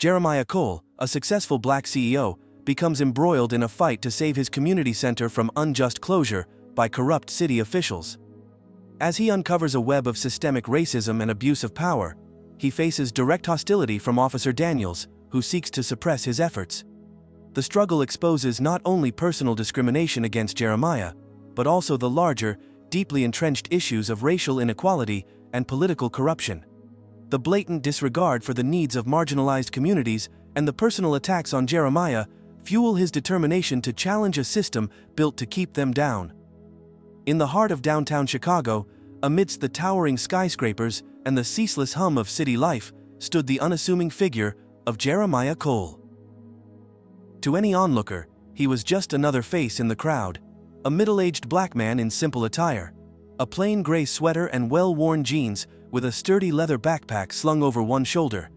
Jeremiah Cole, a successful black CEO, becomes embroiled in a fight to save his community center from unjust closure by corrupt city officials. As he uncovers a web of systemic racism and abuse of power, he faces direct hostility from Officer Daniels, who seeks to suppress his efforts. The struggle exposes not only personal discrimination against Jeremiah, but also the larger, deeply entrenched issues of racial inequality and political corruption. The blatant disregard for the needs of marginalized communities and the personal attacks on Jeremiah fuel his determination to challenge a system built to keep them down. In the heart of downtown Chicago, amidst the towering skyscrapers and the ceaseless hum of city life, stood the unassuming figure of Jeremiah Cole. To any onlooker, he was just another face in the crowd, a middle-aged black man in simple attire, a plain gray sweater and well-worn jeans with a sturdy leather backpack slung over one shoulder.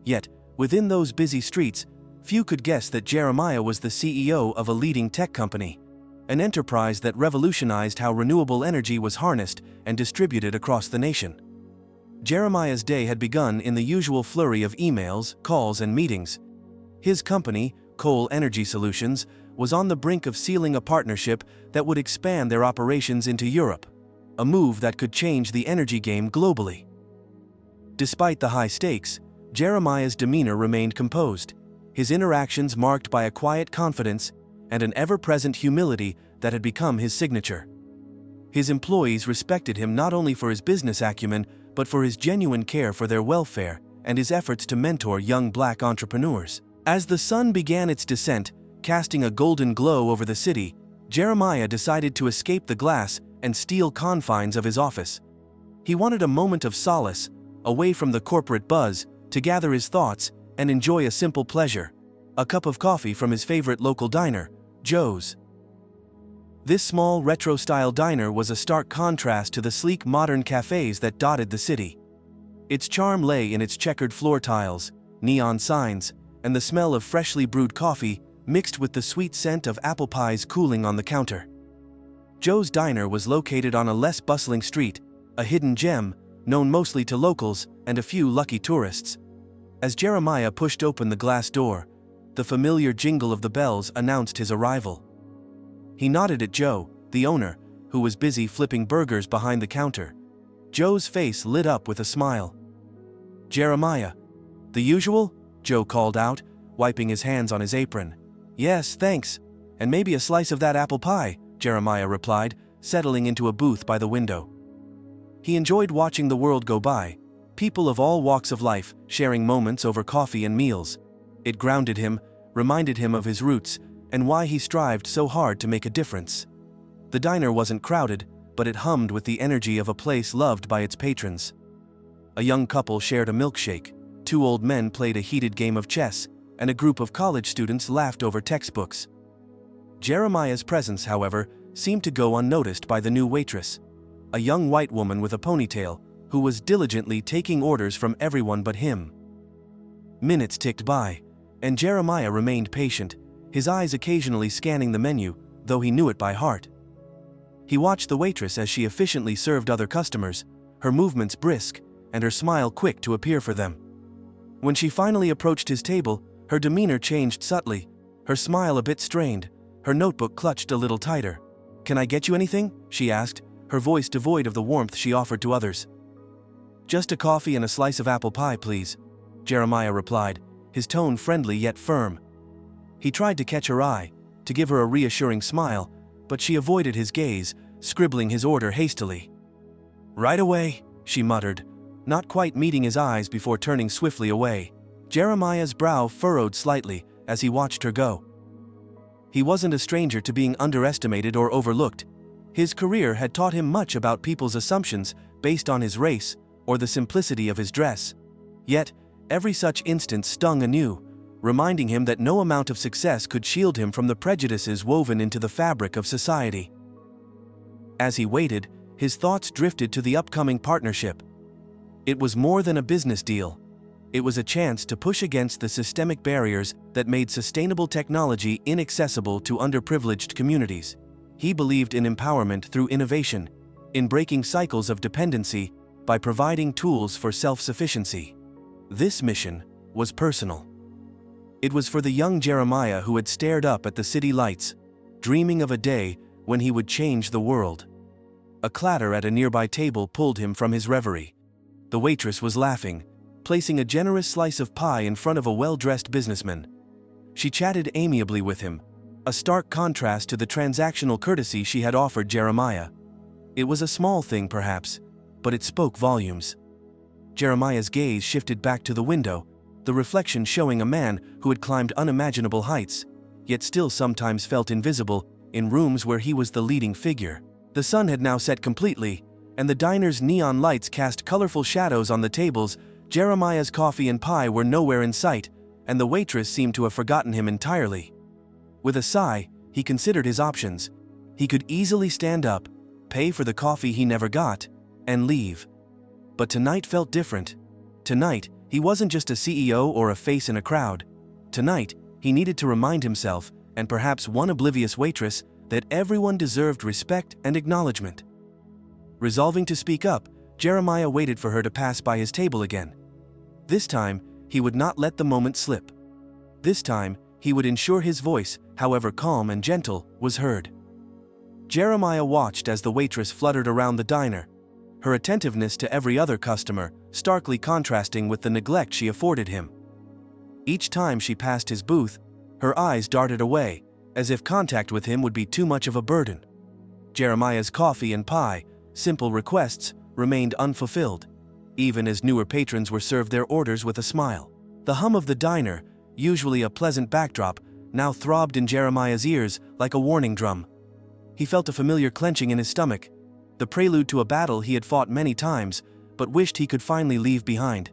Yet, within those busy streets, few could guess that Jeremiah was the CEO of a leading tech company, an enterprise that revolutionized how renewable energy was harnessed and distributed across the nation. Jeremiah's day had begun in the usual flurry of emails, calls, and meetings. His company, Cole Energy Solutions, was on the brink of sealing a partnership that would expand their operations into Europe, a move that could change the energy game globally. Despite the high stakes, Jeremiah's demeanor remained composed, his interactions marked by a quiet confidence and an ever-present humility that had become his signature. His employees respected him not only for his business acumen, but for his genuine care for their welfare and his efforts to mentor young black entrepreneurs. As the sun began its descent, casting a golden glow over the city, Jeremiah decided to escape the glass and steel confines of his office. He wanted a moment of solace, away from the corporate buzz, to gather his thoughts and enjoy a simple pleasure: a cup of coffee from his favorite local diner, Joe's. This small retro-style diner was a stark contrast to the sleek modern cafes that dotted the city. Its charm lay in its checkered floor tiles, neon signs, and the smell of freshly brewed coffee mixed with the sweet scent of apple pies cooling on the counter. Joe's Diner was located on a less bustling street, a hidden gem, known mostly to locals and a few lucky tourists. As Jeremiah pushed open the glass door, the familiar jingle of the bells announced his arrival. He nodded at Joe, the owner, who was busy flipping burgers behind the counter. Joe's face lit up with a smile. "Jeremiah, the usual?" Joe called out, wiping his hands on his apron. "Yes, thanks. And maybe a slice of that apple pie," Jeremiah replied, settling into a booth by the window. He enjoyed watching the world go by, people of all walks of life sharing moments over coffee and meals. It grounded him, reminded him of his roots, and why he strived so hard to make a difference. The diner wasn't crowded, but it hummed with the energy of a place loved by its patrons. A young couple shared a milkshake, two old men played a heated game of chess, and a group of college students laughed over textbooks. Jeremiah's presence, however, seemed to go unnoticed by the new waitress, a young white woman with a ponytail, who was diligently taking orders from everyone but him. Minutes ticked by, and Jeremiah remained patient, his eyes occasionally scanning the menu, though he knew it by heart. He watched the waitress as she efficiently served other customers, her movements brisk, and her smile quick to appear for them. When she finally approached his table, her demeanor changed subtly, her smile a bit strained, her notebook clutched a little tighter. "Can I get you anything?" she asked, her voice devoid of the warmth she offered to others. "Just a coffee and a slice of apple pie, please," Jeremiah replied, his tone friendly yet firm. He tried to catch her eye, to give her a reassuring smile, but she avoided his gaze, scribbling his order hastily. "Right away," she muttered, not quite meeting his eyes before turning swiftly away. Jeremiah's brow furrowed slightly as he watched her go. He wasn't a stranger to being underestimated or overlooked. His career had taught him much about people's assumptions based on his race or the simplicity of his dress. Yet, every such instance stung anew, reminding him that no amount of success could shield him from the prejudices woven into the fabric of society. As he waited, his thoughts drifted to the upcoming partnership. It was more than a business deal. It was a chance to push against the systemic barriers that made sustainable technology inaccessible to underprivileged communities. He believed in empowerment through innovation, in breaking cycles of dependency by providing tools for self-sufficiency. This mission was personal. It was for the young Jeremiah who had stared up at the city lights, dreaming of a day when he would change the world. A clatter at a nearby table pulled him from his reverie. The waitress was laughing, placing a generous slice of pie in front of a well-dressed businessman. She chatted amiably with him, a stark contrast to the transactional courtesy she had offered Jeremiah. It was a small thing perhaps, but it spoke volumes. Jeremiah's gaze shifted back to the window, the reflection showing a man who had climbed unimaginable heights, yet still sometimes felt invisible, in rooms where he was the leading figure. The sun had now set completely, and the diner's neon lights cast colorful shadows on the tables. Jeremiah's coffee and pie were nowhere in sight, and the waitress seemed to have forgotten him entirely. With a sigh, he considered his options. He could easily stand up, pay for the coffee he never got, and leave. But tonight felt different. Tonight, he wasn't just a CEO or a face in a crowd. Tonight, he needed to remind himself, and perhaps one oblivious waitress, that everyone deserved respect and acknowledgement. Resolving to speak up, Jeremiah waited for her to pass by his table again. This time, he would not let the moment slip. This time, he would ensure his voice, however calm and gentle, was heard. Jeremiah watched as the waitress fluttered around the diner, her attentiveness to every other customer starkly contrasting with the neglect she afforded him. Each time she passed his booth, her eyes darted away, as if contact with him would be too much of a burden. Jeremiah's coffee and pie, simple requests, remained unfulfilled, even as newer patrons were served their orders with a smile. The hum of the diner, usually a pleasant backdrop, now throbbed in Jeremiah's ears like a warning drum. He felt a familiar clenching in his stomach, the prelude to a battle he had fought many times, but wished he could finally leave behind.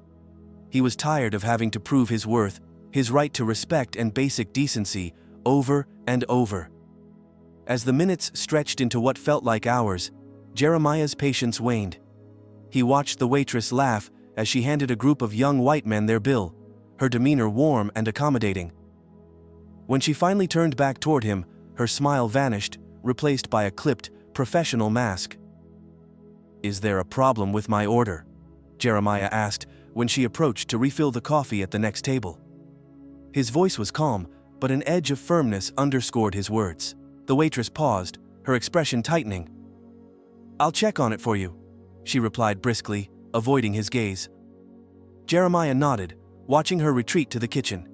He was tired of having to prove his worth, his right to respect and basic decency, over and over. As the minutes stretched into what felt like hours, Jeremiah's patience waned. He watched the waitress laugh as she handed a group of young white men their bill, her demeanor warm and accommodating. When she finally turned back toward him, her smile vanished, replaced by a clipped, professional mask. "Is there a problem with my order?" Jeremiah asked when she approached to refill the coffee at the next table. His voice was calm, but an edge of firmness underscored his words. The waitress paused, her expression tightening. "I'll check on it for you," she replied briskly, avoiding his gaze. Jeremiah nodded, watching her retreat to the kitchen.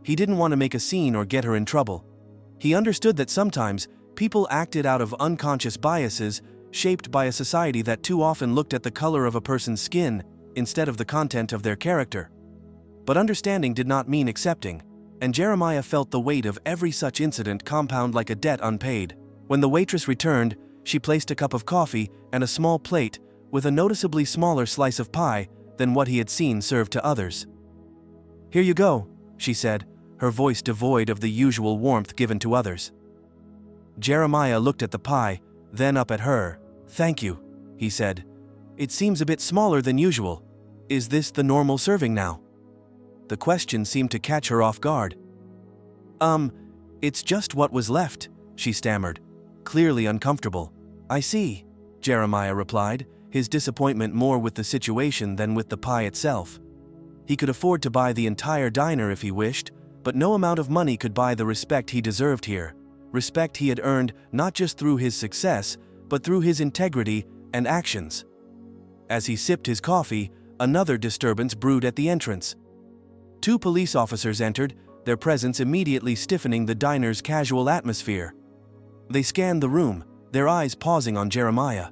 He didn't want to make a scene or get her in trouble. He understood that sometimes people acted out of unconscious biases shaped by a society that too often looked at the color of a person's skin instead of the content of their character. But understanding did not mean accepting, and Jeremiah felt the weight of every such incident compound like a debt unpaid. When the waitress returned, she placed a cup of coffee and a small plate with a noticeably smaller slice of pie than what he had seen served to others. "Here you go," she said, her voice devoid of the usual warmth given to others. Jeremiah looked at the pie, then up at her. "Thank you," he said. "It seems a bit smaller than usual. Is this the normal serving now?" The question seemed to catch her off guard. It's just what was left," she stammered, clearly uncomfortable. "I see," Jeremiah replied, his disappointment more with the situation than with the pie itself. He could afford to buy the entire diner if he wished, but no amount of money could buy the respect he deserved here, respect he had earned not just through his success, but through his integrity and actions. As he sipped his coffee, another disturbance brewed at the entrance. Two police officers entered, their presence immediately stiffening the diner's casual atmosphere. They scanned the room, their eyes pausing on Jeremiah.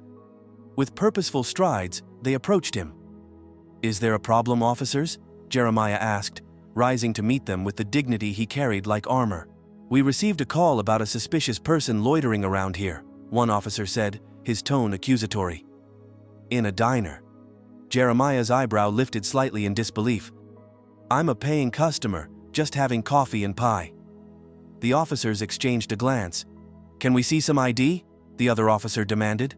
With purposeful strides, they approached him. "Is there a problem, officers?" Jeremiah asked, rising to meet them with the dignity he carried like armor. "We received a call about a suspicious person loitering around here," one officer said, his tone accusatory. "In a diner?" Jeremiah's eyebrow lifted slightly in disbelief. "I'm a paying customer, just having coffee and pie." The officers exchanged a glance. "Can we see some ID?" the other officer demanded.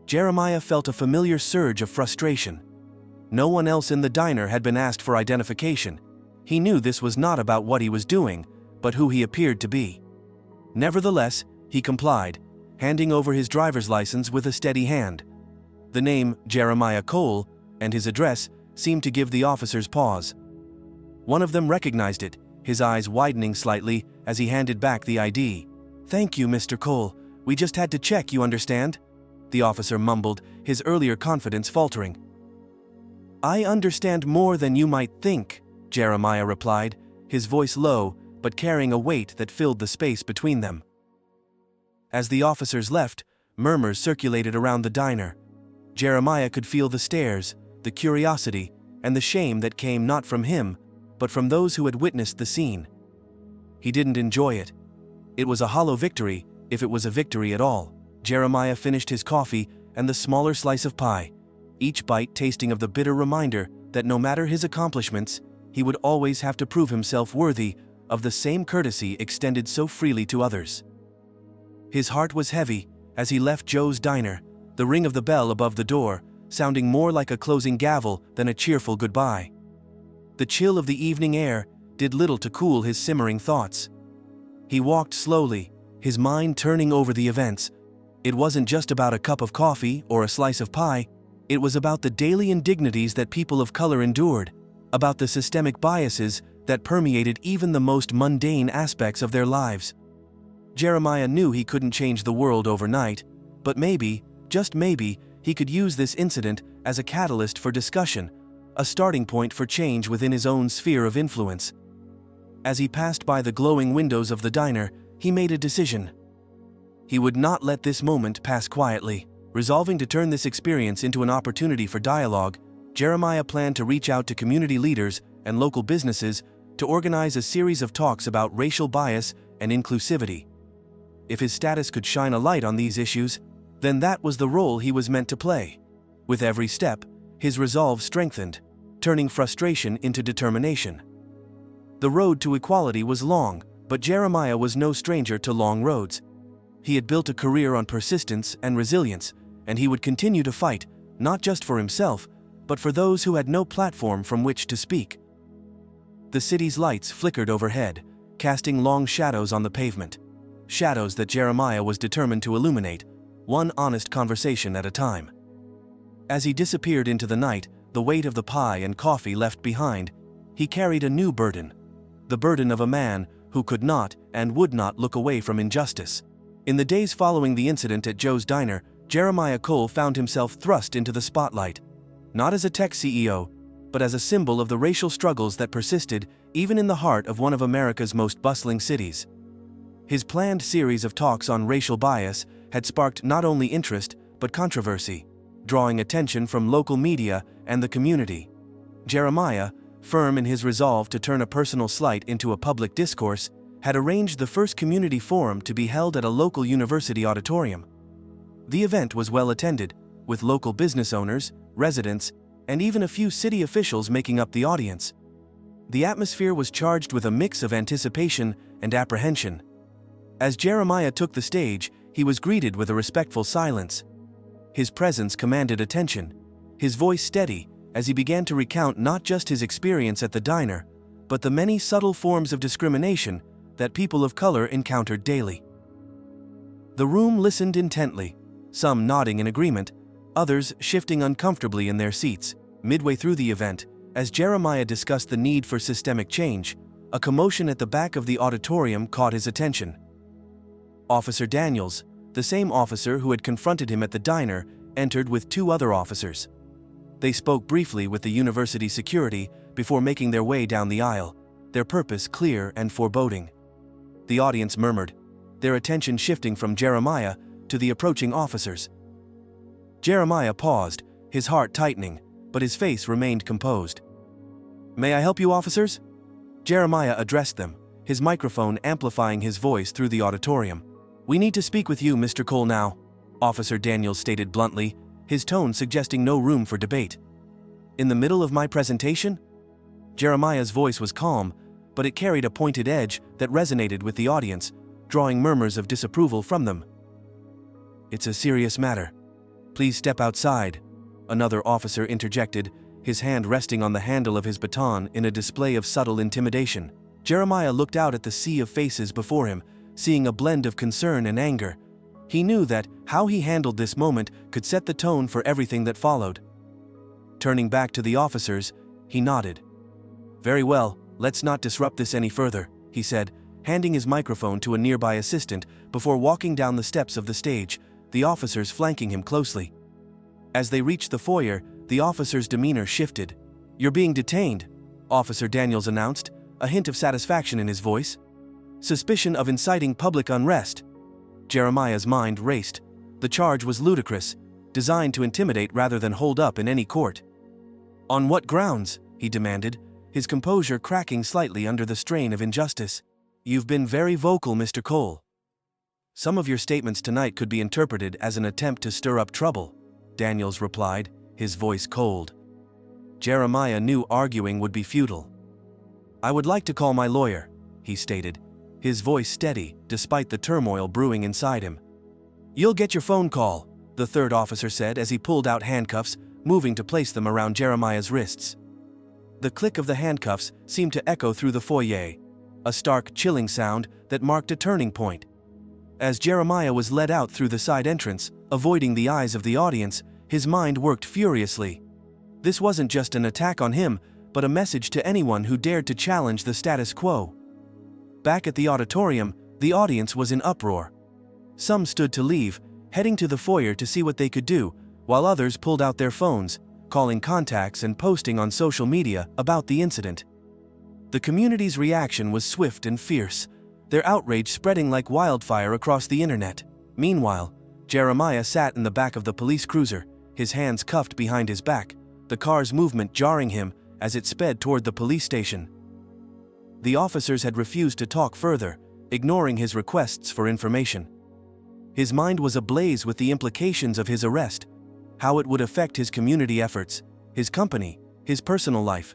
Jeremiah felt a familiar surge of frustration. No one else in the diner had been asked for identification. He knew this was not about what he was doing, but who he appeared to be. Nevertheless, he complied, handing over his driver's license with a steady hand. The name, Jeremiah Cole, and his address seemed to give the officers pause. One of them recognized it, his eyes widening slightly as he handed back the ID. "Thank you, Mr. Cole. We just had to check, you understand?" the officer mumbled, his earlier confidence faltering. "I understand more than you might think," Jeremiah replied, his voice low but carrying a weight that filled the space between them. As the officers left, murmurs circulated around the diner. Jeremiah could feel the stares, the curiosity, and the shame that came not from him, but from those who had witnessed the scene. He didn't enjoy it. It was a hollow victory, if it was a victory at all. Jeremiah finished his coffee and the smaller slice of pie, each bite tasting of the bitter reminder that no matter his accomplishments, he would always have to prove himself worthy of the same courtesy extended so freely to others. His heart was heavy as he left Joe's diner, the ring of the bell above the door sounding more like a closing gavel than a cheerful goodbye. The chill of the evening air did little to cool his simmering thoughts. He walked slowly, his mind turning over the events. It wasn't just about a cup of coffee or a slice of pie, it was about the daily indignities that people of color endured, about the systemic biases that permeated even the most mundane aspects of their lives. Jeremiah knew he couldn't change the world overnight, but maybe, just maybe, he could use this incident as a catalyst for discussion, a starting point for change within his own sphere of influence. As he passed by the glowing windows of the diner, he made a decision. He would not let this moment pass quietly. Resolving to turn this experience into an opportunity for dialogue, Jeremiah planned to reach out to community leaders and local businesses to organize a series of talks about racial bias and inclusivity. If his status could shine a light on these issues, then that was the role he was meant to play. With every step, his resolve strengthened, turning frustration into determination. The road to equality was long, but Jeremiah was no stranger to long roads. He had built a career on persistence and resilience, and he would continue to fight, not just for himself, but for those who had no platform from which to speak. The city's lights flickered overhead, casting long shadows on the pavement. Shadows that Jeremiah was determined to illuminate, one honest conversation at a time. As he disappeared into the night, the weight of the pie and coffee left behind, he carried a new burden. The burden of a man who could not and would not look away from injustice. In the days following the incident at Joe's diner, Jeremiah Cole found himself thrust into the spotlight. Not as a tech CEO, but as a symbol of the racial struggles that persisted even in the heart of one of America's most bustling cities. His planned series of talks on racial bias had sparked not only interest but controversy, drawing attention from local media and the community. Jeremiah, firm in his resolve to turn a personal slight into a public discourse, had arranged the first community forum to be held at a local university auditorium. The event was well attended, with local business owners, residents, and even a few city officials making up the audience. The atmosphere was charged with a mix of anticipation and apprehension. As Jeremiah took the stage, he was greeted with a respectful silence. His presence commanded attention, his voice steady as he began to recount not just his experience at the diner, but the many subtle forms of discrimination that people of color encountered daily. The room listened intently, some nodding in agreement, others shifting uncomfortably in their seats. Midway through the event, as Jeremiah discussed the need for systemic change, a commotion at the back of the auditorium caught his attention. Officer Daniels, the same officer who had confronted him at the diner, entered with two other officers. They spoke briefly with the university security before making their way down the aisle, their purpose clear and foreboding. The audience murmured, their attention shifting from Jeremiah to the approaching officers. Jeremiah paused, his heart tightening, but his face remained composed. "May I help you, officers?" Jeremiah addressed them, his microphone amplifying his voice through the auditorium. "We need to speak with you, Mr. Cole, now," Officer Daniels stated bluntly, his tone suggesting no room for debate. "In the middle of my presentation?" Jeremiah's voice was calm, but it carried a pointed edge that resonated with the audience, drawing murmurs of disapproval from them. "It's a serious matter. Please step outside," another officer interjected, his hand resting on the handle of his baton in a display of subtle intimidation. Jeremiah looked out at the sea of faces before him, seeing a blend of concern and anger. He knew that how he handled this moment could set the tone for everything that followed. Turning back to the officers, he nodded. "Very well, "Let's not disrupt this any further," he said, handing his microphone to a nearby assistant before walking down the steps of the stage, the officers flanking him closely. As they reached the foyer, the officer's demeanor shifted. "You're being detained," Officer Daniels announced, a hint of satisfaction in his voice. "Suspicion of inciting public unrest." Jeremiah's mind raced. The charge was ludicrous, designed to intimidate rather than hold up in any court. "On what grounds?" he demanded, his composure cracking slightly under the strain of injustice. "You've been very vocal, Mr. Cole. Some of your statements tonight could be interpreted as an attempt to stir up trouble," Daniels replied, his voice cold. Jeremiah knew arguing would be futile. "I would like to call my lawyer," he stated, his voice steady despite the turmoil brewing inside him. "You'll get your phone call," the third officer said as he pulled out handcuffs, moving to place them around Jeremiah's wrists. The click of the handcuffs seemed to echo through the foyer, a stark, chilling sound that marked a turning point. As Jeremiah was led out through the side entrance, avoiding the eyes of the audience, his mind worked furiously. This wasn't just an attack on him, but a message to anyone who dared to challenge the status quo. Back at the auditorium, the audience was in uproar. Some stood to leave, heading to the foyer to see what they could do, while others pulled out their phones, calling contacts and posting on social media about the incident. The community's reaction was swift and fierce, their outrage spreading like wildfire across the internet. Meanwhile, Jeremiah sat in the back of the police cruiser, his hands cuffed behind his back, the car's movement jarring him as it sped toward the police station. The officers had refused to talk further, ignoring his requests for information. His mind was ablaze with the implications of his arrest, how it would affect his community efforts, his company, his personal life.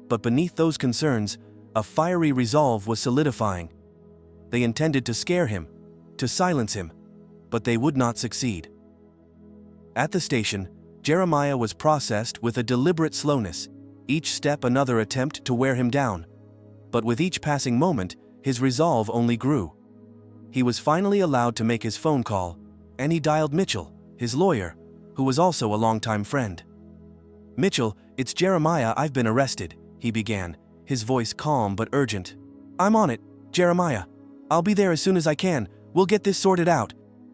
But beneath those concerns, a fiery resolve was solidifying. They intended to scare him, to silence him, but they would not succeed. At the station, Jeremiah was processed with a deliberate slowness, each step another attempt to wear him down. But with each passing moment, his resolve only grew. He was finally allowed to make his phone call, and he dialed Mitchell, his lawyer, who was also a longtime friend. "Mitchell, it's Jeremiah. I've been arrested," he began, his voice calm but urgent. "I'm on it, Jeremiah. I'll be there as soon as I can. We'll get this sorted out."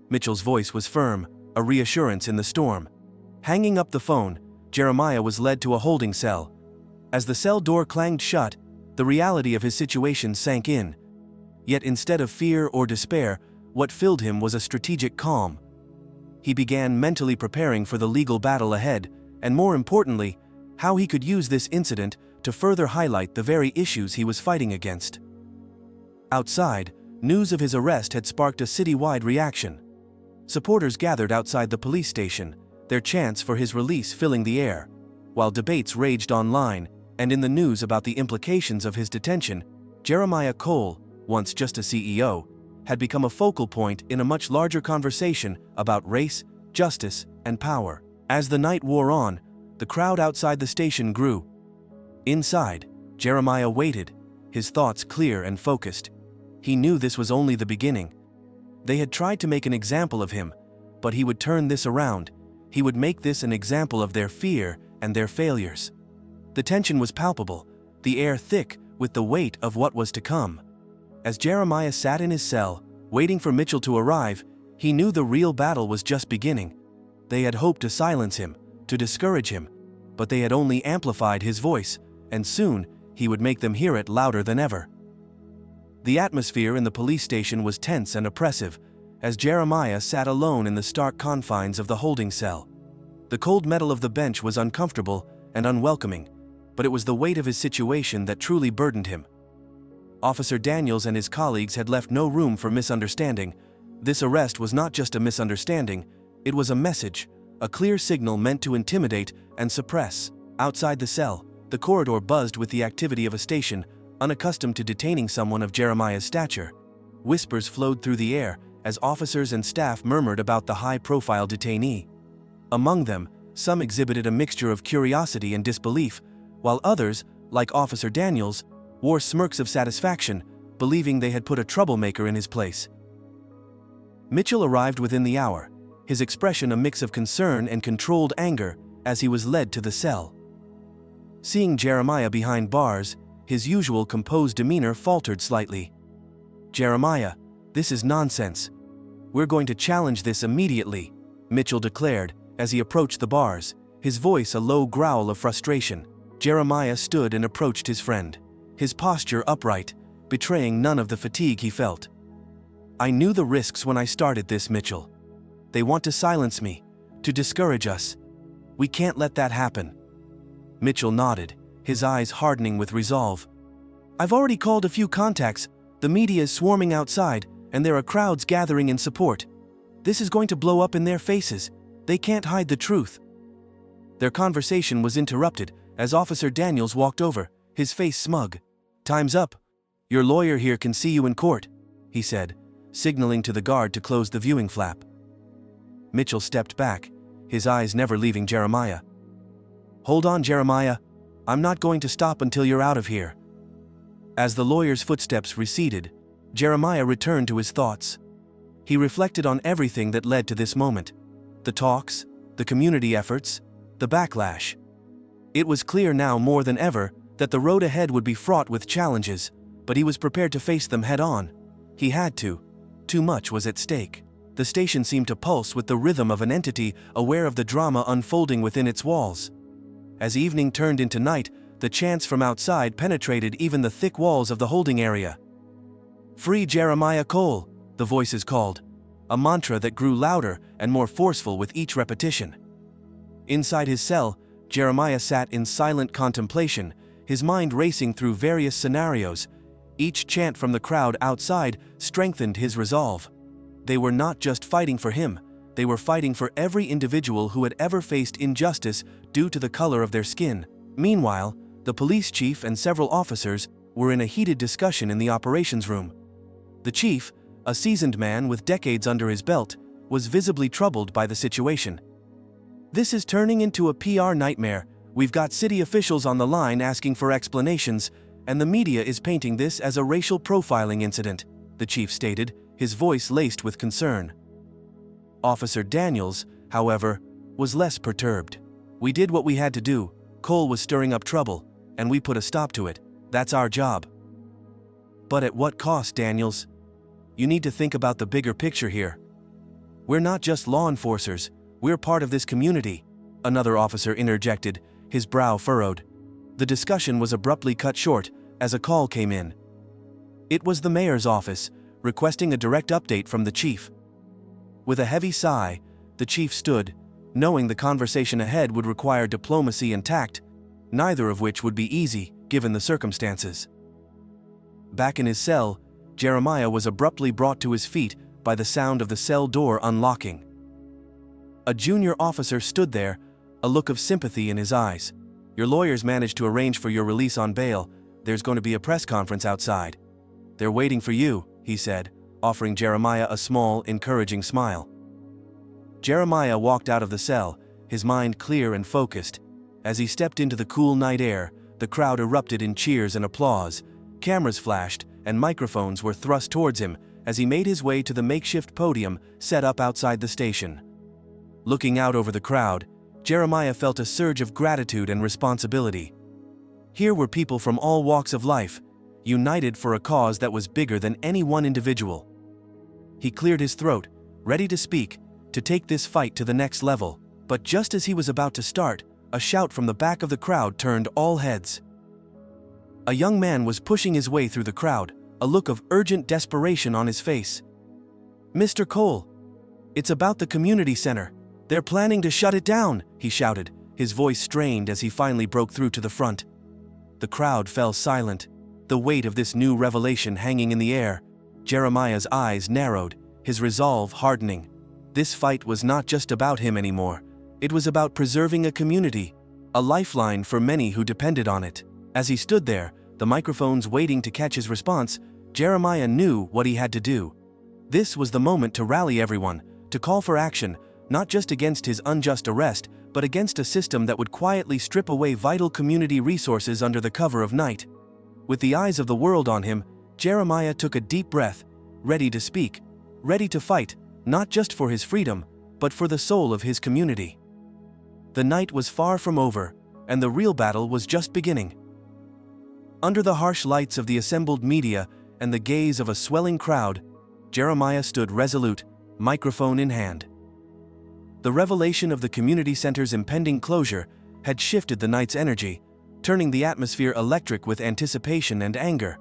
Mitchell's voice was firm, a reassurance in the storm. Hanging up the phone, Jeremiah was led to a holding cell. As the cell door clanged shut, the reality of his situation sank in. Yet instead of fear or despair, what filled him was a strategic calm. He began mentally preparing for the legal battle ahead, and more importantly, how he could use this incident to further highlight the very issues he was fighting against. Outside, news of his arrest had sparked a citywide reaction. Supporters gathered outside the police station, their chants for his release filling the air, while debates raged online and in the news about the implications of his detention. Jeremiah Cole, once just a CEO, had become a focal point in a much larger conversation about race, justice, and power. As the night wore on, the crowd outside the station grew. Inside, Jeremiah waited, his thoughts clear and focused. He knew this was only the beginning. They had tried to make an example of him, but he would turn this around. He would make this an example of their fear and their failures. The tension was palpable, the air thick with the weight of what was to come. As Jeremiah sat in his cell, waiting for Mitchell to arrive, he knew the real battle was just beginning. They had hoped to silence him, to discourage him, but they had only amplified his voice, and soon he would make them hear it louder than ever. The atmosphere in the police station was tense and oppressive, as Jeremiah sat alone in the stark confines of the holding cell. The cold metal of the bench was uncomfortable and unwelcoming, but it was the weight of his situation that truly burdened him. Officer Daniels and his colleagues had left no room for misunderstanding. This arrest was not just a misunderstanding, it was a message, a clear signal meant to intimidate and suppress. Outside the cell, the corridor buzzed with the activity of a station, unaccustomed to detaining someone of Jeremiah's stature. Whispers flowed through the air as officers and staff murmured about the high-profile detainee. Among them, some exhibited a mixture of curiosity and disbelief, while others, like Officer Daniels, wore smirks of satisfaction, believing they had put a troublemaker in his place. Mitchell arrived within the hour, his expression a mix of concern and controlled anger as he was led to the cell. Seeing Jeremiah behind bars, His usual composed demeanor faltered slightly. "Jeremiah, this is nonsense. We're going to challenge this immediately," Mitchell declared as he approached the bars, his voice a low growl of frustration. Jeremiah stood and approached his friend, his posture upright, betraying none of the fatigue he felt. "I knew the risks when I started this, Mitchell. They want to silence me, to discourage us. We can't let that happen." Mitchell nodded, his eyes hardening with resolve. "I've already called a few contacts. The media is swarming outside, and there are crowds gathering in support. This is going to blow up in their faces. They can't hide the truth." Their conversation was interrupted as Officer Daniels walked over, his face smug. "Time's up. Your lawyer here can see you in court," he said, signaling to the guard to close the viewing flap. Mitchell stepped back, his eyes never leaving Jeremiah. "Hold on, Jeremiah. I'm not going to stop until you're out of here." As the lawyer's footsteps receded, Jeremiah returned to his thoughts. He reflected on everything that led to this moment. The talks, the community efforts, the backlash. It was clear now more than ever that the road ahead would be fraught with challenges, but he was prepared to face them head-on. He had to. Too much was at stake. The station seemed to pulse with the rhythm of an entity aware of the drama unfolding within its walls. As evening turned into night, the chants from outside penetrated even the thick walls of the holding area. "Free Jeremiah Cole," the voices called, a mantra that grew louder and more forceful with each repetition. Inside his cell, Jeremiah sat in silent contemplation, his mind racing through various scenarios. Each chant from the crowd outside strengthened his resolve. They were not just fighting for him, they were fighting for every individual who had ever faced injustice due to the color of their skin. Meanwhile, the police chief and several officers were in a heated discussion in the operations room. The chief, a seasoned man with decades under his belt, was visibly troubled by the situation. "This is turning into a PR nightmare. We've got city officials on the line asking for explanations, and the media is painting this as a racial profiling incident," the chief stated, his voice laced with concern. Officer Daniels, however, was less perturbed. "We did what we had to do. Cole was stirring up trouble, and we put a stop to it. That's our job." "But at what cost, Daniels? You need to think about the bigger picture here. We're not just law enforcers, we're part of this community," another officer interjected, his brow furrowed. The discussion was abruptly cut short as a call came in. It was the mayor's office, requesting a direct update from the chief. With a heavy sigh, the chief stood, knowing the conversation ahead would require diplomacy and tact, neither of which would be easy, given the circumstances. Back in his cell, Jeremiah was abruptly brought to his feet by the sound of the cell door unlocking. A junior officer stood there, a look of sympathy in his eyes. "Your lawyers managed to arrange for your release on bail. There's going to be a press conference outside. They're waiting for you," he said, offering Jeremiah a small, encouraging smile. Jeremiah walked out of the cell, his mind clear and focused. As he stepped into the cool night air, the crowd erupted in cheers and applause. Cameras flashed, and microphones were thrust towards him as he made his way to the makeshift podium set up outside the station. Looking out over the crowd, Jeremiah felt a surge of gratitude and responsibility. Here were people from all walks of life, united for a cause that was bigger than any one individual. He cleared his throat, ready to speak, to take this fight to the next level. But just as he was about to start, a shout from the back of the crowd turned all heads. A young man was pushing his way through the crowd, a look of urgent desperation on his face. "Mr. Cole, it's about the community center. They're planning to shut it down," he shouted, his voice strained as he finally broke through to the front. The crowd fell silent, the weight of this new revelation hanging in the air. Jeremiah's eyes narrowed, his resolve hardening. This fight was not just about him anymore. It was about preserving a community, a lifeline for many who depended on it. As he stood there, the microphones waiting to catch his response, Jeremiah knew what he had to do. This was the moment to rally everyone, to call for action, not just against his unjust arrest, but against a system that would quietly strip away vital community resources under the cover of night. With the eyes of the world on him, Jeremiah took a deep breath, ready to speak, ready to fight, not just for his freedom, but for the soul of his community. The night was far from over, and the real battle was just beginning. Under the harsh lights of the assembled media and the gaze of a swelling crowd, Jeremiah stood resolute, microphone in hand. The revelation of the community center's impending closure had shifted the night's energy, turning the atmosphere electric with anticipation and anger.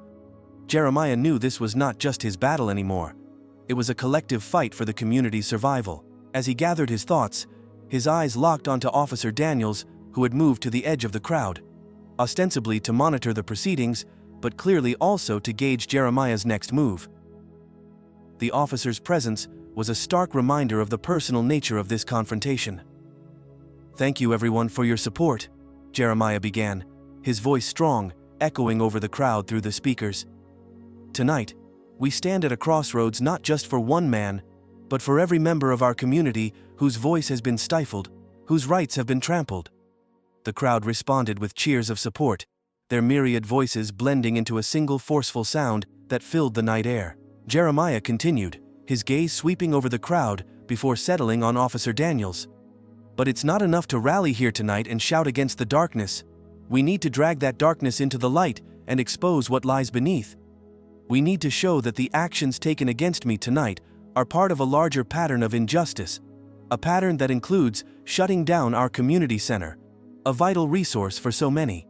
Jeremiah knew this was not just his battle anymore. It was a collective fight for the community's survival. As he gathered his thoughts, his eyes locked onto Officer Daniels, who had moved to the edge of the crowd, ostensibly to monitor the proceedings, but clearly also to gauge Jeremiah's next move. The officer's presence was a stark reminder of the personal nature of this confrontation. "Thank you everyone for your support," Jeremiah began, his voice strong, echoing over the crowd through the speakers. "Tonight, we stand at a crossroads not just for one man, but for every member of our community whose voice has been stifled, whose rights have been trampled." The crowd responded with cheers of support, their myriad voices blending into a single forceful sound that filled the night air. Jeremiah continued, his gaze sweeping over the crowd before settling on Officer Daniels. "But it's not enough to rally here tonight and shout against the darkness. We need to drag that darkness into the light and expose what lies beneath. We need to show that the actions taken against me tonight are part of a larger pattern of injustice, a pattern that includes shutting down our community center, a vital resource for so many."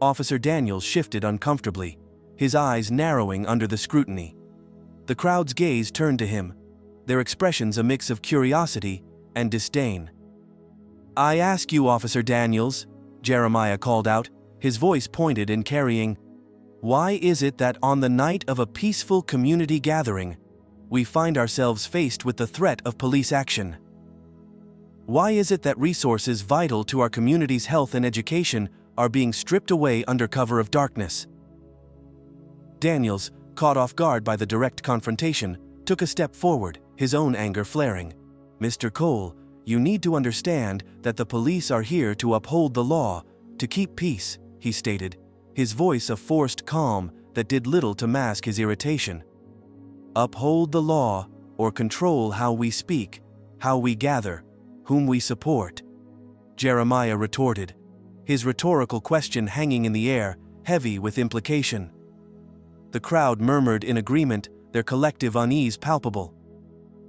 Officer Daniels shifted uncomfortably, his eyes narrowing under the scrutiny. The crowd's gaze turned to him, their expressions a mix of curiosity and disdain. "I ask you, Officer Daniels," Jeremiah called out, his voice pointed and carrying, "why is it that on the night of a peaceful community gathering, we find ourselves faced with the threat of police action? Why is it that resources vital to our community's health and education are being stripped away under cover of darkness?" Daniels, caught off guard by the direct confrontation, took a step forward, his own anger flaring. "Mr. Cole, you need to understand that the police are here to uphold the law, to keep peace," he stated, his voice a forced calm that did little to mask his irritation. "Uphold the law, or control how we speak, how we gather, whom we support?" Jeremiah retorted, his rhetorical question hanging in the air, heavy with implication. The crowd murmured in agreement, their collective unease palpable.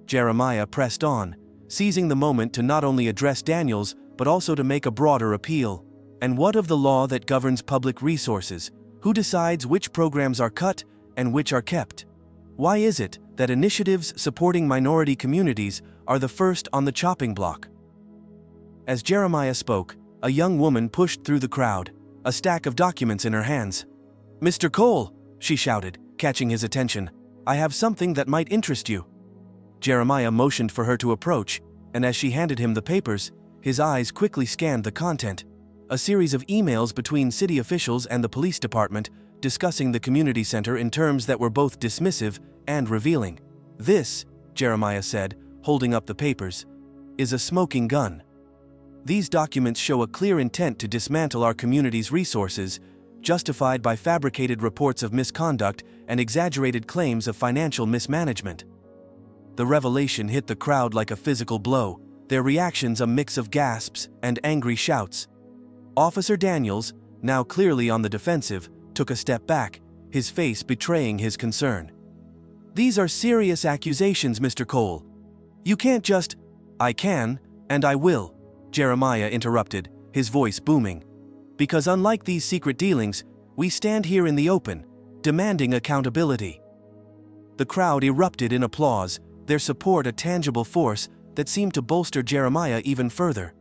Jeremiah pressed on, seizing the moment to not only address Daniels but also to make a broader appeal. "And what of the law that governs public resources? Who decides which programs are cut and which are kept? Why is it that initiatives supporting minority communities are the first on the chopping block?" As Jeremiah spoke, a young woman pushed through the crowd, a stack of documents in her hands. "Mr. Cole," she shouted, catching his attention, "I have something that might interest you." Jeremiah motioned for her to approach, and as she handed him the papers, his eyes quickly scanned the content. A series of emails between city officials and the police department discussing the community center in terms that were both dismissive and revealing. "This," Jeremiah said, holding up the papers, "is a smoking gun. These documents show a clear intent to dismantle our community's resources, justified by fabricated reports of misconduct and exaggerated claims of financial mismanagement." The revelation hit the crowd like a physical blow, their reactions a mix of gasps and angry shouts. Officer Daniels, now clearly on the defensive, took a step back, his face betraying his concern. "These are serious accusations, Mr. Cole. You can't just—" "I can, and I will," Jeremiah interrupted, his voice booming. "Because unlike these secret dealings, we stand here in the open, demanding accountability." The crowd erupted in applause, their support a tangible force that seemed to bolster Jeremiah even further.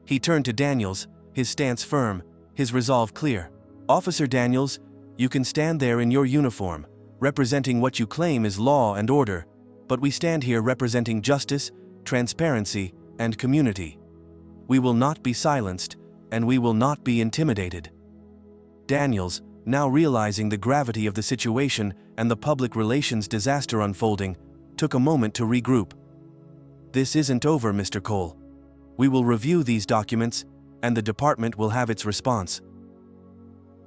He turned to Daniels, his stance firm, his resolve clear. "Officer Daniels, you can stand there in your uniform, representing what you claim is law and order, but we stand here representing justice, transparency, and community. We will not be silenced, and we will not be intimidated." Daniels, now realizing the gravity of the situation and the public relations disaster unfolding, took a moment to regroup. "This isn't over, Mr. Cole. We will review these documents, and the department will have its response."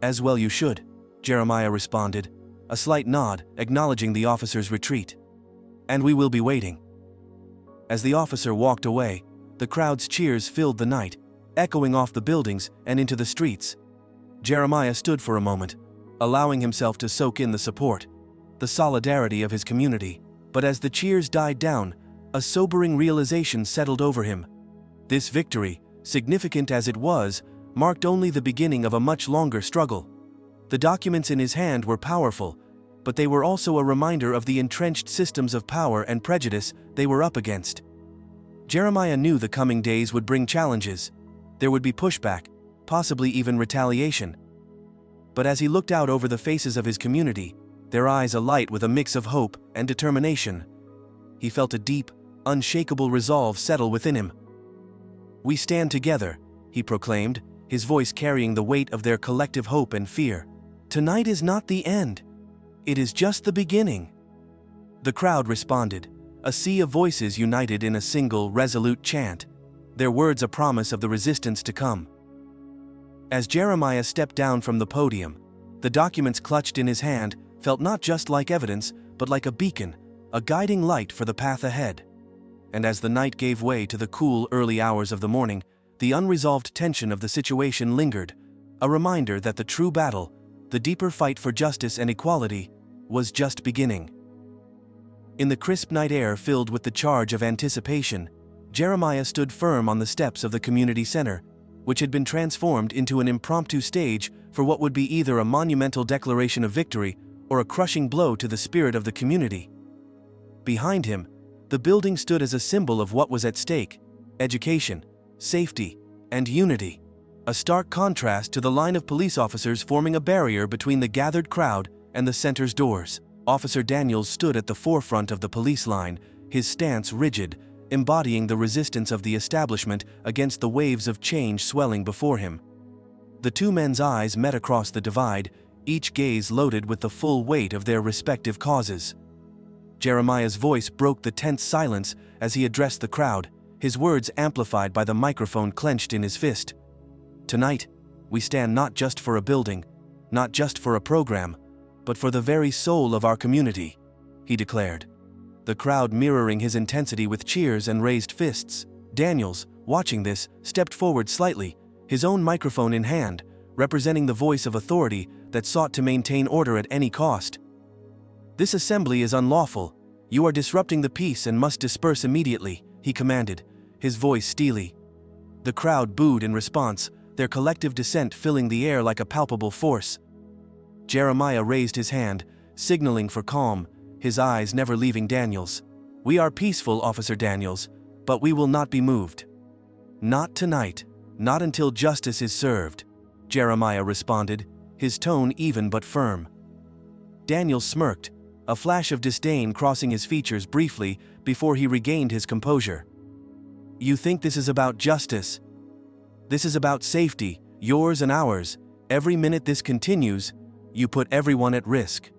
"As well you should," Jeremiah responded, a slight nod acknowledging the officer's retreat. "And we will be waiting." As the officer walked away, the crowd's cheers filled the night, echoing off the buildings and into the streets. Jeremiah stood for a moment, allowing himself to soak in the support, the solidarity of his community. But as the cheers died down, a sobering realization settled over him. This victory, significant as it was, marked only the beginning of a much longer struggle. The documents in his hand were powerful, but they were also a reminder of the entrenched systems of power and prejudice they were up against. Jeremiah knew the coming days would bring challenges. There would be pushback, possibly even retaliation. But as he looked out over the faces of his community, their eyes alight with a mix of hope and determination, he felt a deep, unshakable resolve settle within him. "We stand together," he proclaimed, his voice carrying the weight of their collective hope and fear. "Tonight is not the end. It is just the beginning." The crowd responded, a sea of voices united in a single, resolute chant, their words a promise of the resistance to come. As Jeremiah stepped down from the podium, the documents clutched in his hand felt not just like evidence, but like a beacon, a guiding light for the path ahead. And as the night gave way to the cool, early hours of the morning, the unresolved tension of the situation lingered, a reminder that the true battle, the deeper fight for justice and equality, was just beginning. In the crisp night air filled with the charge of anticipation, Jeremiah stood firm on the steps of the community center, which had been transformed into an impromptu stage for what would be either a monumental declaration of victory or a crushing blow to the spirit of the community. Behind him, the building stood as a symbol of what was at stake: education, safety, and unity. A stark contrast to the line of police officers forming a barrier between the gathered crowd and the center's doors. Officer Daniels stood at the forefront of the police line, his stance rigid, embodying the resistance of the establishment against the waves of change swelling before him. The two men's eyes met across the divide, each gaze loaded with the full weight of their respective causes. Jeremiah's voice broke the tense silence as he addressed the crowd, his words amplified by the microphone clenched in his fist. "Tonight, we stand not just for a building, not just for a program, but for the very soul of our community," he declared. The crowd mirroring his intensity with cheers and raised fists. Daniels, watching this, stepped forward slightly, his own microphone in hand, representing the voice of authority that sought to maintain order at any cost. "This assembly is unlawful. You are disrupting the peace and must disperse immediately," he commanded, his voice steely. The crowd booed in response, their collective dissent filling the air like a palpable force. Jeremiah raised his hand, signaling for calm, his eyes never leaving Daniels. "We are peaceful, Officer Daniels, but we will not be moved." "Not tonight, not until justice is served," Jeremiah responded, his tone even but firm. Daniels smirked, a flash of disdain crossing his features briefly before he regained his composure. "You think this is about justice? This is about safety, yours and ours. Every minute this continues, you put everyone at risk."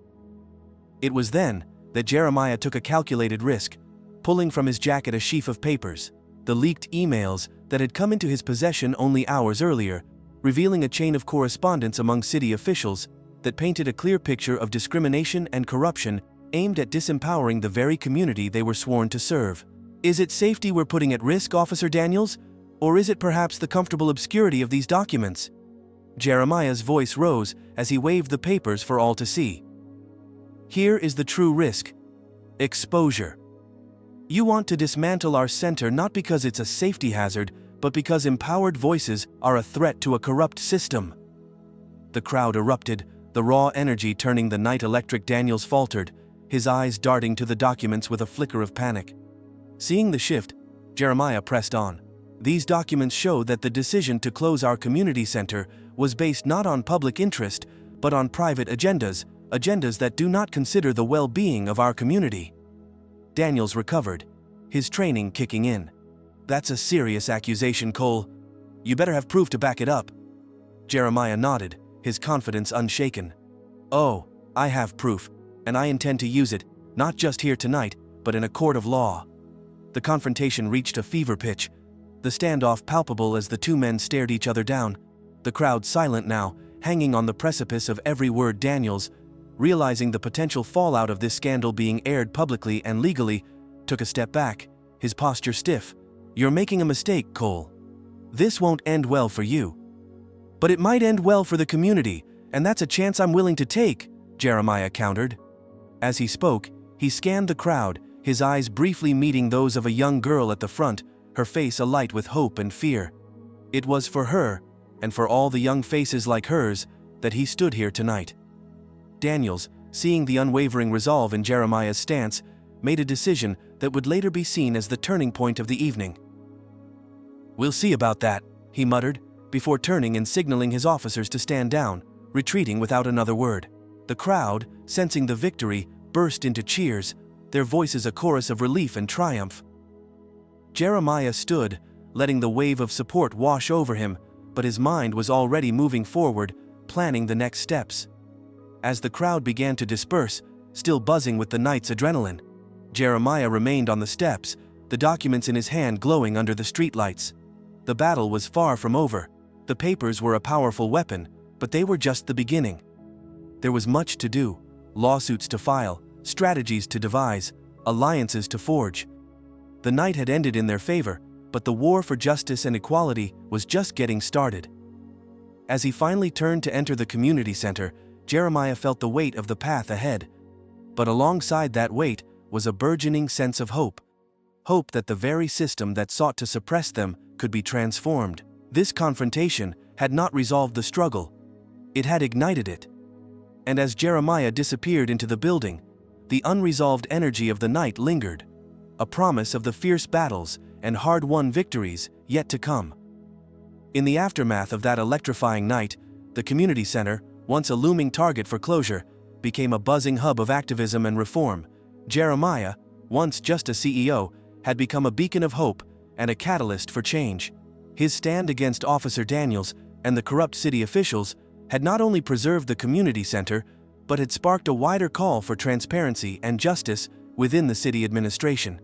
It was then that Jeremiah took a calculated risk, pulling from his jacket a sheaf of papers, the leaked emails that had come into his possession only hours earlier, revealing a chain of correspondence among city officials that painted a clear picture of discrimination and corruption aimed at disempowering the very community they were sworn to serve. "Is it safety we're putting at risk, Officer Daniels? Or is it perhaps the comfortable obscurity of these documents?" Jeremiah's voice rose as he waved the papers for all to see. "Here is the true risk: exposure. You want to dismantle our center not because it's a safety hazard, but because empowered voices are a threat to a corrupt system." The crowd erupted, the raw energy turning the night electric. Daniels faltered, his eyes darting to the documents with a flicker of panic. Seeing the shift, Jeremiah pressed on. "These documents show that the decision to close our community center was based not on public interest, but on private agendas, agendas that do not consider the well-being of our community." Daniels recovered, his training kicking in. "That's a serious accusation, Cole. You better have proof to back it up." Jeremiah nodded, his confidence unshaken. "Oh, I have proof, and I intend to use it, not just here tonight, but in a court of law." The confrontation reached a fever pitch, the standoff palpable as the two men stared each other down, the crowd silent now, hanging on the precipice of every word. Daniels, realizing the potential fallout of this scandal being aired publicly and legally, took a step back, his posture stiff. "You're making a mistake, Cole. This won't end well for you." "But it might end well for the community, and that's a chance I'm willing to take," Jeremiah countered. As he spoke, he scanned the crowd, his eyes briefly meeting those of a young girl at the front, her face alight with hope and fear. It was for her, and for all the young faces like hers, that he stood here tonight. Daniels, seeing the unwavering resolve in Jeremiah's stance, made a decision that would later be seen as the turning point of the evening. "We'll see about that," he muttered, before turning and signaling his officers to stand down, retreating without another word. The crowd, sensing the victory, burst into cheers, their voices a chorus of relief and triumph. Jeremiah stood, letting the wave of support wash over him, but his mind was already moving forward, planning the next steps. As the crowd began to disperse, still buzzing with the night's adrenaline, Jeremiah remained on the steps, the documents in his hand glowing under the streetlights. The battle was far from over. The papers were a powerful weapon, but they were just the beginning. There was much to do, lawsuits to file, strategies to devise, alliances to forge. The night had ended in their favor, but the war for justice and equality was just getting started. As he finally turned to enter the community center, Jeremiah felt the weight of the path ahead. But alongside that weight was a burgeoning sense of hope. Hope that the very system that sought to suppress them could be transformed. This confrontation had not resolved the struggle. It had ignited it. And as Jeremiah disappeared into the building, the unresolved energy of the night lingered, a promise of the fierce battles and hard-won victories yet to come. In the aftermath of that electrifying night, the community center, once a looming target for closure, became a buzzing hub of activism and reform. Jeremiah, once just a CEO, had become a beacon of hope and a catalyst for change. His stand against Officer Daniels and the corrupt city officials had not only preserved the community center, but had sparked a wider call for transparency and justice within the city administration.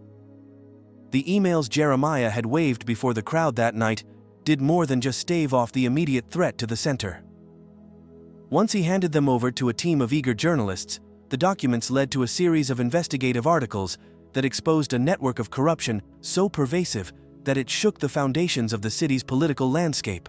The emails Jeremiah had waved before the crowd that night did more than just stave off the immediate threat to the center. Once he handed them over to a team of eager journalists, the documents led to a series of investigative articles that exposed a network of corruption so pervasive that it shook the foundations of the city's political landscape.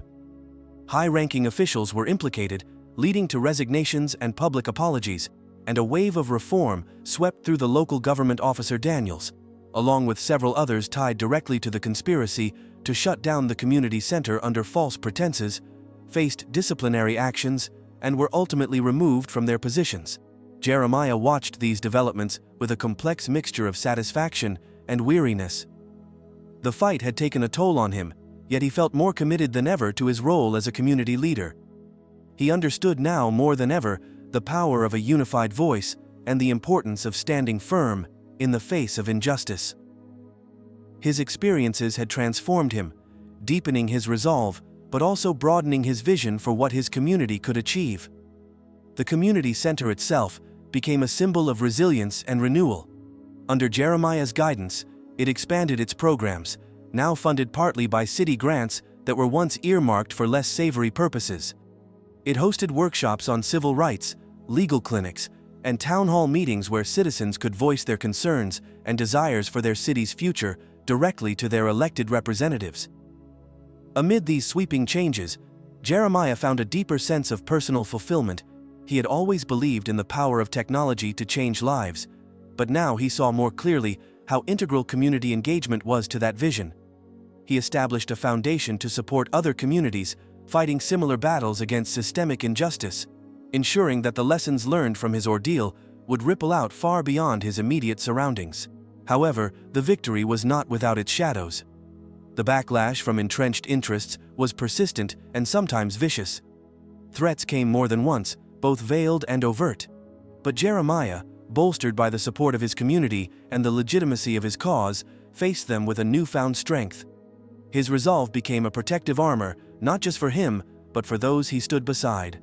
High-ranking officials were implicated, leading to resignations and public apologies, and a wave of reform swept through the local government. Officer Daniels, along with several others tied directly to the conspiracy to shut down the community center under false pretenses, faced disciplinary actions and were ultimately removed from their positions. Jeremiah watched these developments with a complex mixture of satisfaction and weariness. The fight had taken a toll on him, yet he felt more committed than ever to his role as a community leader. He understood now more than ever the power of a unified voice and the importance of standing firm in the face of injustice. His experiences had transformed him, deepening his resolve, but also broadening his vision for what his community could achieve. The community center itself became a symbol of resilience and renewal. Under Jeremiah's guidance, it expanded its programs, now funded partly by city grants that were once earmarked for less savory purposes. It hosted workshops on civil rights, legal clinics, and town hall meetings where citizens could voice their concerns and desires for their city's future directly to their elected representatives. Amid these sweeping changes, Jeremiah found a deeper sense of personal fulfillment. He had always believed in the power of technology to change lives, but now he saw more clearly how integral community engagement was to that vision. He established a foundation to support other communities fighting similar battles against systemic injustice, ensuring that the lessons learned from his ordeal would ripple out far beyond his immediate surroundings. However, the victory was not without its shadows. The backlash from entrenched interests was persistent and sometimes vicious. Threats came more than once, both veiled and overt. But Jeremiah, bolstered by the support of his community and the legitimacy of his cause, faced them with a newfound strength. His resolve became a protective armor, not just for him, but for those he stood beside.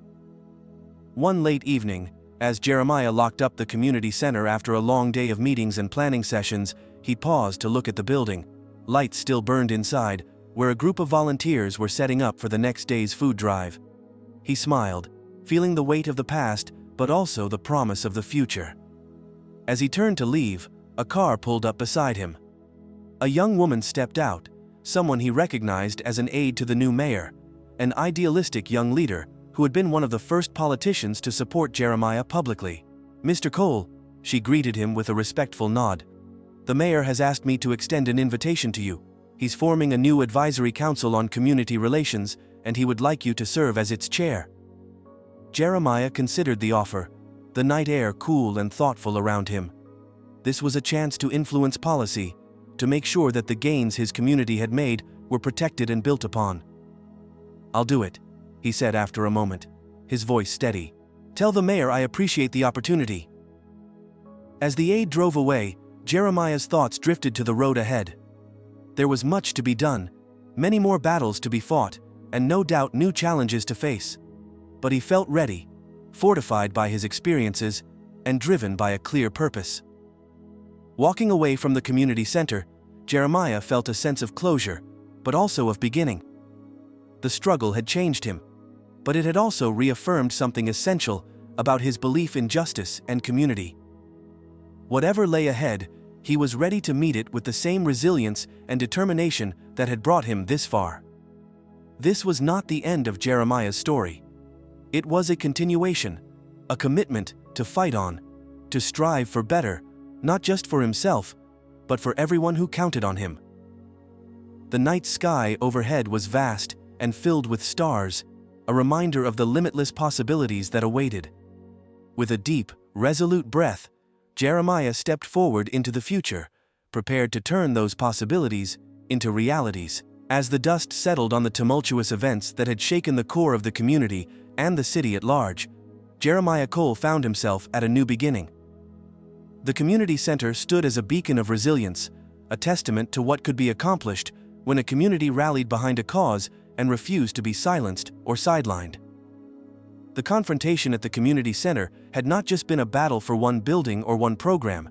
One late evening, as Jeremiah locked up the community center after a long day of meetings and planning sessions, he paused to look at the building. Lights still burned inside, where a group of volunteers were setting up for the next day's food drive. He smiled, feeling the weight of the past, but also the promise of the future. As he turned to leave, a car pulled up beside him. A young woman stepped out, someone he recognized as an aide to the new mayor. an idealistic young leader who had been one of the first politicians to support Jeremiah publicly. "Mr. Cole," she greeted him with a respectful nod. "The mayor has asked me to extend an invitation to you. He's forming a new advisory council on community relations, and he would like you to serve as its chair." Jeremiah considered the offer, the night air cool and thoughtful around him. This was a chance to influence policy, to make sure that the gains his community had made were protected and built upon. "I'll do it," he said after a moment, his voice steady. "Tell the mayor I appreciate the opportunity." As the aide drove away, Jeremiah's thoughts drifted to the road ahead. There was much to be done, many more battles to be fought, and no doubt new challenges to face. But he felt ready, fortified by his experiences, and driven by a clear purpose. Walking away from the community center, Jeremiah felt a sense of closure, but also of beginning. The struggle had changed him, but it had also reaffirmed something essential about his belief in justice and community. Whatever lay ahead, he was ready to meet it with the same resilience and determination that had brought him this far. This was not the end of Jeremiah's story. It was a continuation, a commitment to fight on, to strive for better, not just for himself, but for everyone who counted on him. The night sky overhead was vast and filled with stars, a reminder of the limitless possibilities that awaited. With a deep, resolute breath, Jeremiah stepped forward into the future, prepared to turn those possibilities into realities. As the dust settled on the tumultuous events that had shaken the core of the community and the city at large, Jeremiah Cole found himself at a new beginning. The community center stood as a beacon of resilience, a testament to what could be accomplished when a community rallied behind a cause and refused to be silenced or sidelined. The confrontation at the community center had not just been a battle for one building or one program,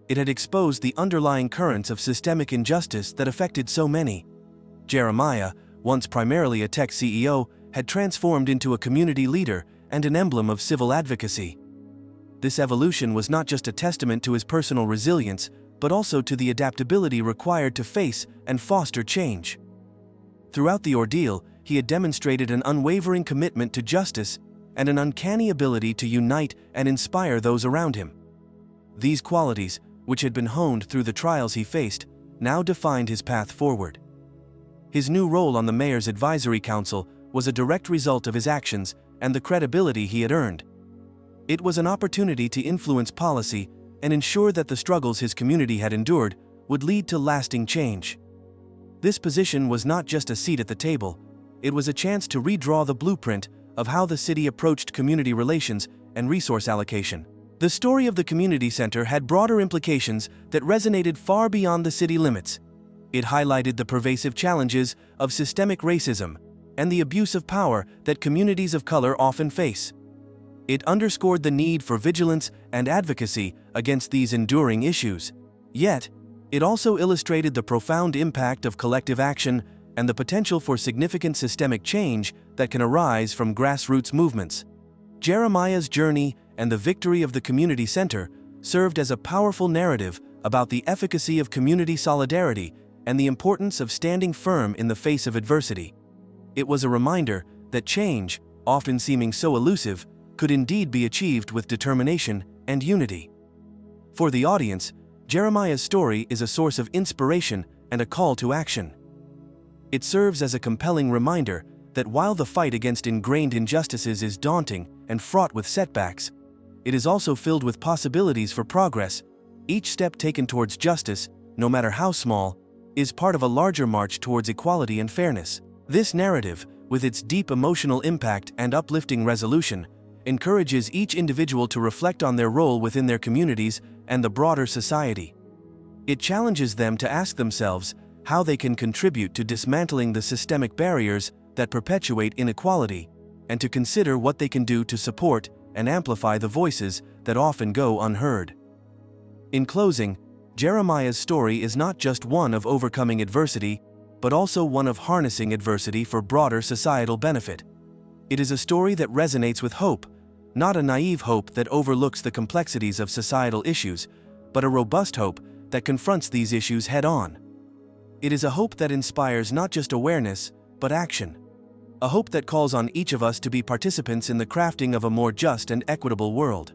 it had exposed the underlying currents of systemic injustice that affected so many. Jeremiah, once primarily a tech CEO, had transformed into a community leader and an emblem of civil advocacy. This evolution was not just a testament to his personal resilience, but also to the adaptability required to face and foster change. Throughout the ordeal, he had demonstrated an unwavering commitment to justice and an uncanny ability to unite and inspire those around him. These qualities, which had been honed through the trials he faced, now defined his path forward. His new role on the mayor's advisory council was a direct result of his actions and the credibility he had earned. It was an opportunity to influence policy and ensure that the struggles his community had endured would lead to lasting change. This position was not just a seat at the table, it was a chance to redraw the blueprint of how the city approached community relations and resource allocation. The story of the community center had broader implications that resonated far beyond the city limits. It highlighted the pervasive challenges of systemic racism and the abuse of power that communities of color often face. It underscored the need for vigilance and advocacy against these enduring issues. Yet, it also illustrated the profound impact of collective action and the potential for significant systemic change that can arise from grassroots movements. Jeremiah's journey and the victory of the community center served as a powerful narrative about the efficacy of community solidarity and the importance of standing firm in the face of adversity. It was a reminder that change, often seeming so elusive, could indeed be achieved with determination and unity. For the audience, Jeremiah's story is a source of inspiration and a call to action. It serves as a compelling reminder that while the fight against ingrained injustices is daunting and fraught with setbacks, it is also filled with possibilities for progress. Each step taken towards justice, no matter how small, is part of a larger march towards equality and fairness. This narrative, with its deep emotional impact and uplifting resolution, encourages each individual to reflect on their role within their communities and the broader society. It challenges them to ask themselves how they can contribute to dismantling the systemic barriers that perpetuate inequality, and to consider what they can do to support and amplify the voices that often go unheard. In closing, Jeremiah's story is not just one of overcoming adversity, but also one of harnessing adversity for broader societal benefit. It is a story that resonates with hope, not a naive hope that overlooks the complexities of societal issues, but a robust hope that confronts these issues head-on. It is a hope that inspires not just awareness, but action. a hope that calls on each of us to be participants in the crafting of a more just and equitable world.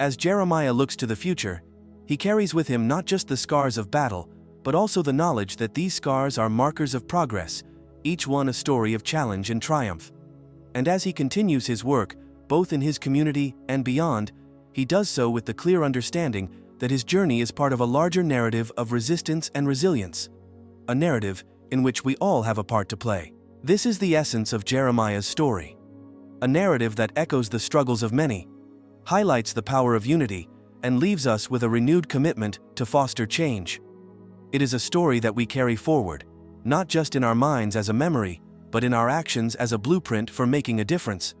As Jeremiah looks to the future, he carries with him not just the scars of battle, but also the knowledge that these scars are markers of progress, each one a story of challenge and triumph. And as he continues his work, both in his community and beyond, he does so with the clear understanding that his journey is part of a larger narrative of resistance and resilience, a narrative in which we all have a part to play. This is the essence of Jeremiah's story. A narrative that echoes the struggles of many, highlights the power of unity, and leaves us with a renewed commitment to foster change. It is a story that we carry forward, not just in our minds as a memory, but in our actions as a blueprint for making a difference.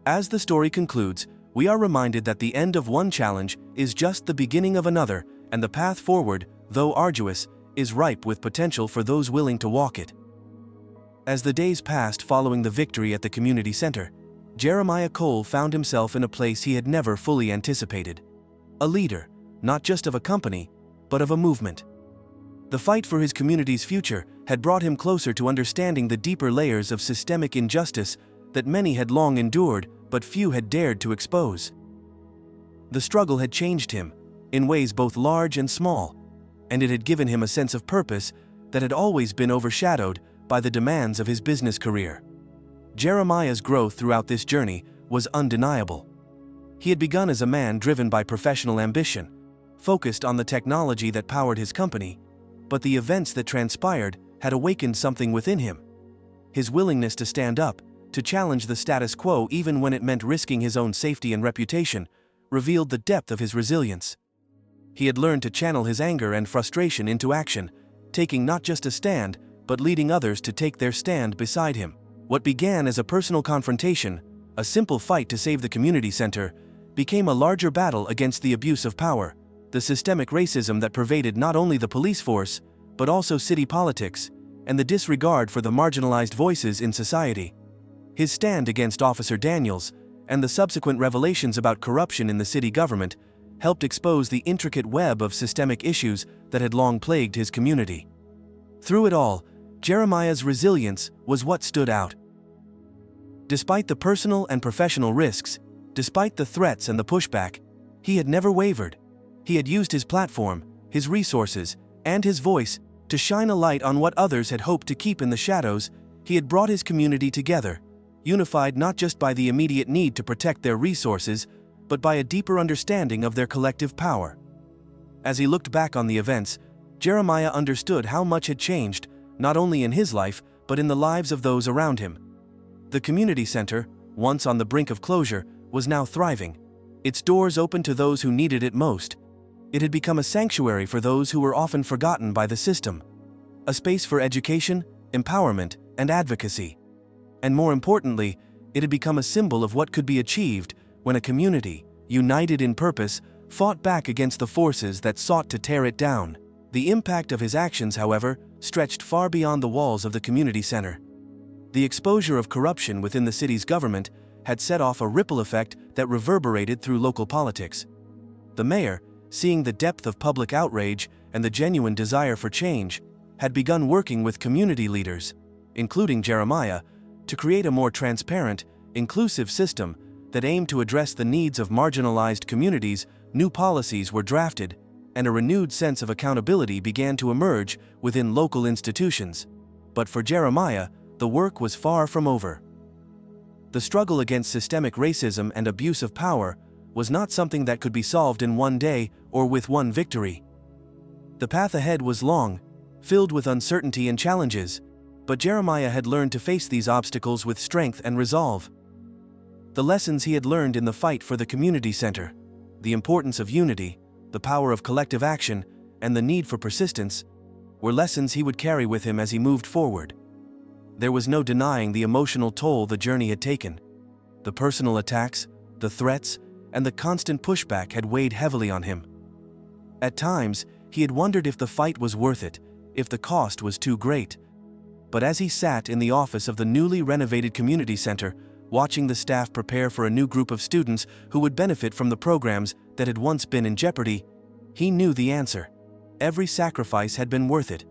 As the story concludes, we are reminded that the end of one challenge is just the beginning of another, and the path forward, though arduous, is ripe with potential for those willing to walk it. As the days passed following the victory at the community center, Jeremiah Cole found himself in a place he had never fully anticipated. A leader, not just of a company, but of a movement. The fight for his community's future had brought him closer to understanding the deeper layers of systemic injustice that many had long endured but few had dared to expose. The struggle had changed him, in ways both large and small, and it had given him a sense of purpose that had always been overshadowed by the demands of his business career. Jeremiah's growth throughout this journey was undeniable. He had begun as a man driven by professional ambition, focused on the technology that powered his company, but the events that transpired had awakened something within him. His willingness to stand up, to challenge the status quo even when it meant risking his own safety and reputation, revealed the depth of his resilience. He had learned to channel his anger and frustration into action, taking not just a stand, but leading others to take their stand beside him. What began as a personal confrontation, a simple fight to save the community center, became a larger battle against the abuse of power, the systemic racism that pervaded not only the police force, but also city politics, and the disregard for the marginalized voices in society. His stand against Officer Daniels, and the subsequent revelations about corruption in the city government, helped expose the intricate web of systemic issues that had long plagued his community. Through it all, Jeremiah's resilience was what stood out. Despite the personal and professional risks, despite the threats and the pushback, he had never wavered. He had used his platform, his resources, and his voice to shine a light on what others had hoped to keep in the shadows. He had brought his community together, unified not just by the immediate need to protect their resources, but by a deeper understanding of their collective power. As he looked back on the events, Jeremiah understood how much had changed, not only in his life, but in the lives of those around him. The community center, once on the brink of closure, was now thriving, its doors open to those who needed it most. It had become a sanctuary for those who were often forgotten by the system, a space for education, empowerment, and advocacy. And more importantly, it had become a symbol of what could be achieved when a community, united in purpose, fought back against the forces that sought to tear it down. The impact of his actions, however, stretched far beyond the walls of the community center. The exposure of corruption within the city's government had set off a ripple effect that reverberated through local politics. The mayor, seeing the depth of public outrage and the genuine desire for change, had begun working with community leaders, including Jeremiah, to create a more transparent, inclusive system that aimed to address the needs of marginalized communities. New policies were drafted, and a renewed sense of accountability began to emerge within local institutions. But for Jeremiah, the work was far from over. The struggle against systemic racism and abuse of power was not something that could be solved in one day or with one victory. The path ahead was long, filled with uncertainty and challenges, but Jeremiah had learned to face these obstacles with strength and resolve. The lessons he had learned in the fight for the community center, the importance of unity, the power of collective action, and the need for persistence, were lessons he would carry with him as he moved forward. There was no denying the emotional toll the journey had taken. The personal attacks, the threats, and the constant pushback had weighed heavily on him. At times, he had wondered if the fight was worth it, if the cost was too great. But as he sat in the office of the newly renovated community center, watching the staff prepare for a new group of students who would benefit from the programs that had once been in jeopardy, he knew the answer. Every sacrifice had been worth it.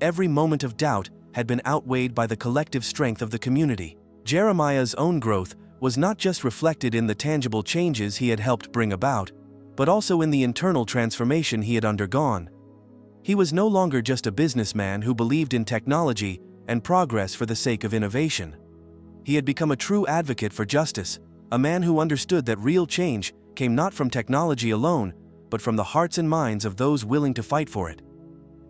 Every moment of doubt had been outweighed by the collective strength of the community. Jeremiah's own growth was not just reflected in the tangible changes he had helped bring about, but also in the internal transformation he had undergone. He was no longer just a businessman who believed in technology and progress for the sake of innovation. He had become a true advocate for justice, a man who understood that real change came not from technology alone, but from the hearts and minds of those willing to fight for it.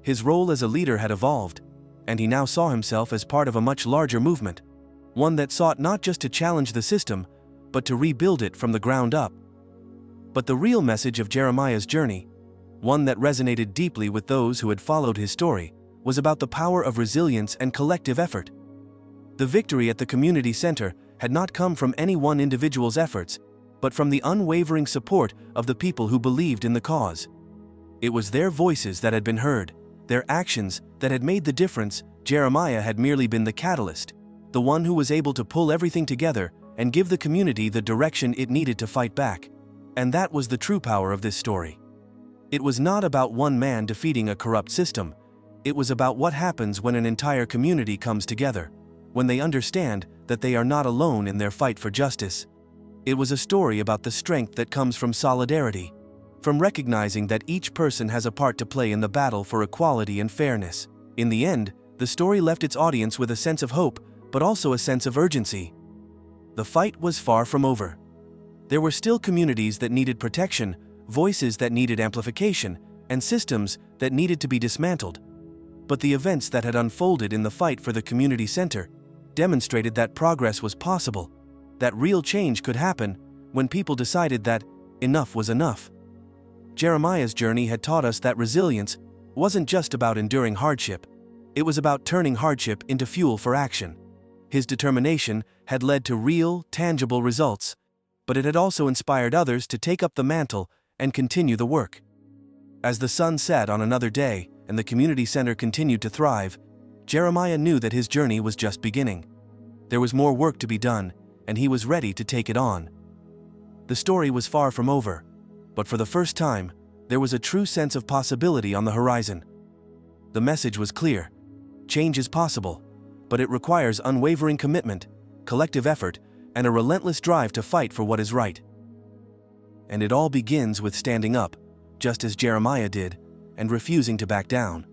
His role as a leader had evolved, and he now saw himself as part of a much larger movement, one that sought not just to challenge the system, but to rebuild it from the ground up. But the real message of Jeremiah's journey, one that resonated deeply with those who had followed his story, was about the power of resilience and collective effort. The victory at the community center had not come from any one individual's efforts, but from the unwavering support of the people who believed in the cause. It was their voices that had been heard, their actions that had made the difference. Jeremiah had merely been the catalyst, the one who was able to pull everything together and give the community the direction it needed to fight back. And that was the true power of this story. It was not about one man defeating a corrupt system. It was about what happens when an entire community comes together, when they understand that they are not alone in their fight for justice. It was a story about the strength that comes from solidarity, from recognizing that each person has a part to play in the battle for equality and fairness. In the end, the story left its audience with a sense of hope, but also a sense of urgency. The fight was far from over. There were still communities that needed protection, voices that needed amplification, and systems that needed to be dismantled. But the events that had unfolded in the fight for the community center demonstrated that progress was possible, that real change could happen when people decided that enough was enough. Jeremiah's journey had taught us that resilience wasn't just about enduring hardship, it was about turning hardship into fuel for action. His determination had led to real, tangible results, but it had also inspired others to take up the mantle and continue the work. As the sun set on another day and the community center continued to thrive, Jeremiah knew that his journey was just beginning. There was more work to be done, and he was ready to take it on. The story was far from over, but for the first time, there was a true sense of possibility on the horizon. The message was clear: change is possible, but it requires unwavering commitment, collective effort, and a relentless drive to fight for what is right. And it all begins with standing up, just as Jeremiah did, and refusing to back down.